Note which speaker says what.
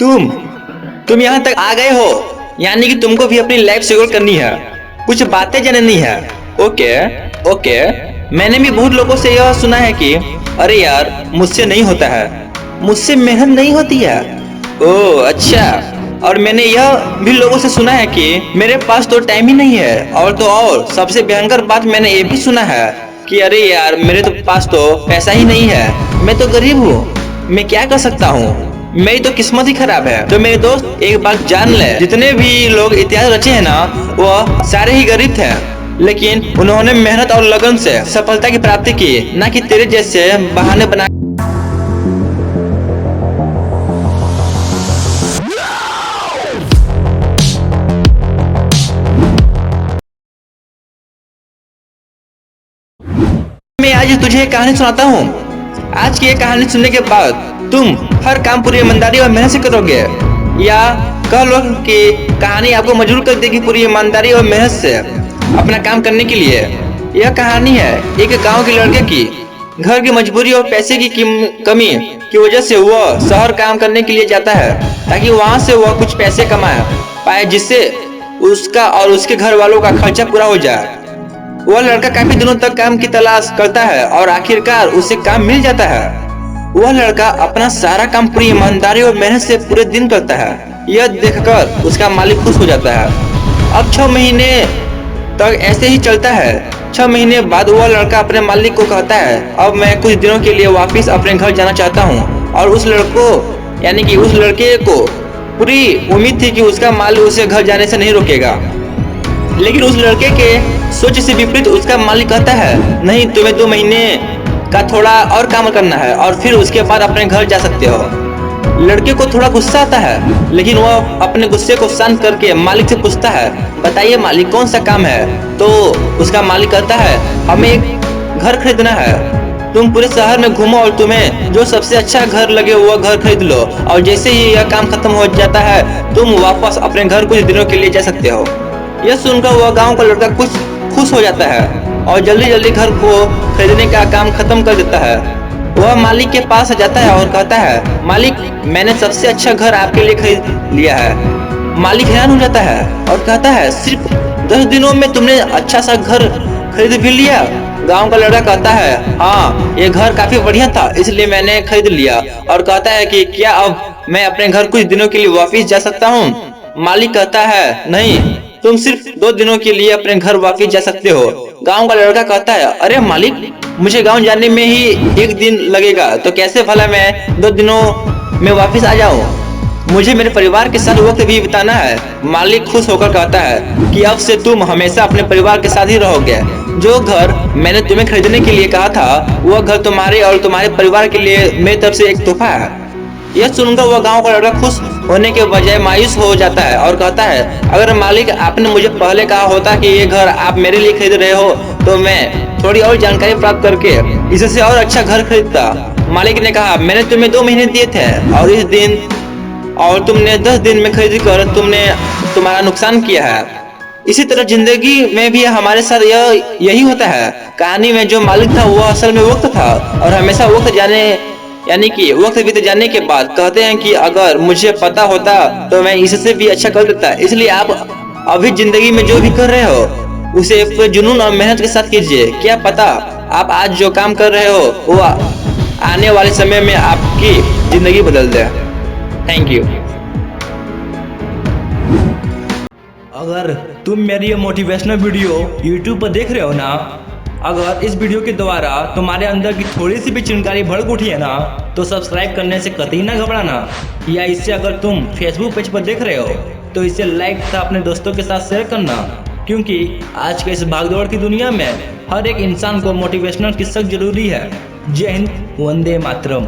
Speaker 1: तुम तुम यहाँ तक आ गए हो, यानी कि तुमको भी अपनी लाइफ सिक्योर करनी है, कुछ बातें जाननी है। ओके ओके, मैंने भी बहुत लोगों से यह सुना है कि अरे यार मुझसे नहीं होता है, मुझसे मेहनत नहीं होती है। ओह अच्छा, और मैंने यह भी लोगों से सुना है कि मेरे पास तो टाइम ही नहीं है। और तो और सबसे भयंकर बात मैंने ये भी सुना है कि अरे यार मेरे तो पास तो पैसा ही नहीं है, मैं तो गरीब हूँ, मैं क्या कर सकता हूँ, मेरी तो किस्मत ही खराब है। तो मेरे दोस्त एक बात जान ले, जितने भी लोग इतिहास रचे हैं ना, वह सारे ही गरीब थे, लेकिन उन्होंने मेहनत और लगन से सफलता की प्राप्ति की, ना कि तेरे जैसे बहाने बना। मैं आज तुझे एक कहानी सुनाता हूँ। आज की ये कहानी सुनने के बाद तुम हर काम पूरी ईमानदारी और मेहनत से करोगे, या कह लो कि कहानी आपको मजबूर कर देगी पूरी ईमानदारी और मेहनत से अपना काम करने के लिए। यह कहानी है एक गांव के लड़के की। घर की मजबूरी और पैसे की कमी की वजह से वह शहर काम करने के लिए जाता है, ताकि वहां से वह कुछ पैसे कमा पाए, जिससे उसका और उसके घर वालों का खर्चा पूरा हो जाए। वह लड़का काफी दिनों तक काम की तलाश करता है और आखिरकार उसे काम मिल जाता है। वह लड़का अपना सारा काम पूरी ईमानदारी और मेहनत से पूरे दिन करता है। यह देखकर उसका मालिक खुश हो जाता है। अब 6 महीने तक ऐसे ही चलता है। 6 महीने बाद वह लड़का अपने मालिक को कहता है, अब मैं कुछ दिनों के लिए वापिस अपने घर जाना चाहता हूँ। और उस लड़के को पूरी उम्मीद थी कि उसका मालिक उसे घर जाने से नहीं रोकेगा, लेकिन उस लड़के के सोच से विपरीत उसका मालिक कहता है, नहीं, तुम्हें 2 महीने का थोड़ा और काम करना है और फिर उसके बाद अपने घर जा सकते हो। लड़के को थोड़ा गुस्सा आता है, लेकिन वह अपने गुस्से को शांत करके मालिक से पूछता है, बताइए मालिक कौन सा काम है। तो उसका मालिक कहता है, हमें एक घर खरीदना है, तुम पूरे शहर में घूमो और तुम्हें जो सबसे अच्छा घर लगे वह घर खरीद लो, और जैसे ही यह काम खत्म हो जाता है तुम वापस अपने घर कुछ दिनों के लिए जा सकते हो। यह सुनकर वह गांव का लड़का कुछ खुश हो जाता है और जल्दी जल्दी घर को खरीदने का काम खत्म कर देता है। वह मालिक के पास जाता है और कहता है, मालिक मैंने सबसे अच्छा घर आपके लिए खरीद लिया है। मालिक हैरान हो जाता है और कहता है, सिर्फ 10 दिनों में तुमने अच्छा सा घर खरीद भी लिया। गांव का लड़का कहता है, हाँ ये घर काफी बढ़िया था इसलिए मैंने खरीद लिया। और कहता है कि क्या अब मैं अपने घर कुछ दिनों के लिए वापिस जा सकता हूँ। मालिक कहता है, नहीं, तुम सिर्फ 2 दिनों के लिए अपने घर वापिस जा सकते हो। गांव का लड़का कहता है, अरे मालिक मुझे गांव जाने में ही 1 दिन लगेगा, तो कैसे भला मैं 2 दिनों में वापिस आ जाऊं। मुझे मेरे परिवार के साथ वक्त भी बिताना है। मालिक खुश होकर कहता है कि अब से तुम हमेशा अपने परिवार के साथ ही रहोगे। जो घर मैंने तुम्हें खरीदने के लिए कहा था वह घर तुम्हारे और तुम्हारे परिवार के लिए मेरी तरफ से एक तोहफा है। यह सुनकर वह गांव का लड़का खुश होने के बजाय मायूस हो जाता है और कहता है, अगर मालिक आपने मुझे पहले कहा होता कि ये घर आप मेरे लिए खरीद रहे हो तो मैं थोड़ी और जानकारी प्राप्त करके इससे और अच्छा घर खरीदता। मालिक ने कहा, मैंने तुम्हें 2 महीने दिए थे और तुमने 10 दिन में खरीद कर तुमने तुम्हारा नुकसान किया है। इसी तरह जिंदगी में भी हमारे साथ यही होता है। कहानी में जो मालिक था वह असल में वक्त था, और हमेशा वक्त बीत जाने के बाद कहते हैं कि अगर मुझे पता होता तो मैं इससे भी अच्छा कर देता। इसलिए आप अभी जिंदगी में जो भी कर रहे हो उसे पूरे जुनून और मेहनत के साथ कीजिए। क्या पता आप आज जो काम कर रहे हो वह आने वाले समय में आपकी जिंदगी बदल दे। Thank you. अगर तुम मेरी ये मोटिवेशनल वीडियो YouTube पर देख रहे हो ना, अगर इस वीडियो के द्वारा तुम्हारे अंदर की थोड़ी सी भी चिंगारी भड़क उठी है ना, तो सब्सक्राइब करने से कतई ना घबराना। या इससे अगर तुम फेसबुक पेज पर देख रहे हो तो इसे लाइक तथा अपने दोस्तों के साथ शेयर करना, क्योंकि आज के इस भागदौड़ की दुनिया में हर एक इंसान को मोटिवेशनल की सख्त जरूरी है। जय हिंद, वंदे मातरम।